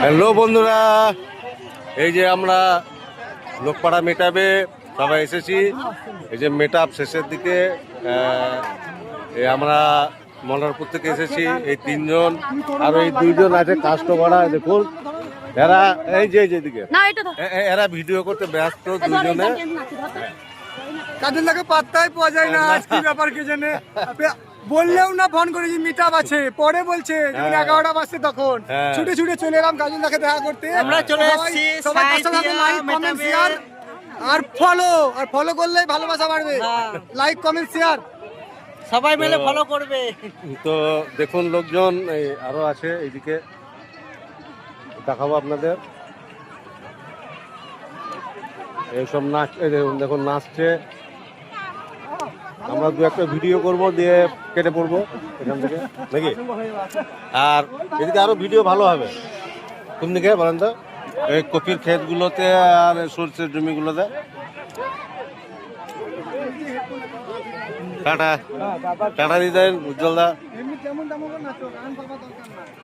Hello বন্ধুরা, এই যে আমরা লোকপাড়া মেটাবে সবাই এসেছি। এই যে মেটাপ শেষের দিকে এই আমরা মল্লারপুর থেকে এসেছি। এই তিনজন আর এই দুইজন আছে কাস্টমাররা, দেখুন এরা এই যে যেদিকে এরা ভিডিও করতে ব্যস্ত দুইজনে। কাজলদাকে পাত্তাই পাওয়া যায় না, আজ কি ব্যাপার কে জানে। বললেও না, ফোন করেছি মিটাপ আছে, পরে বলছে যখন 11টা বাজছে তখন ছুটে ছুটে চলে এলাম কাজলদাকে দেখা করতে। আমরা চলে এসেছি সবাই লাইক কমেন্ট শেয়ার আর ফলো করলেই ভালোবাসা বাড়বে। লাইক কমেন্ট শেয়ার সবাই মিলে ফলো করবে। তো দেখুন লোকজন আরো আছে, এইদিকে দেখাবো আপনাদের। এইসব নাচ, দেখুন নাচছে। আমরা দু একটা ভিডিও করব, দিয়ে কেটে পড়বো এখান থেকে নাকি। আর এদিকে আরো ভিডিও ভালো হবে কোন দিকে বলেন তো? এই কপির ক্ষেতগুলোতে আর সরষের জমিগুলোতে। টাটা টাটা দিতেন উজ্জ্বল দা।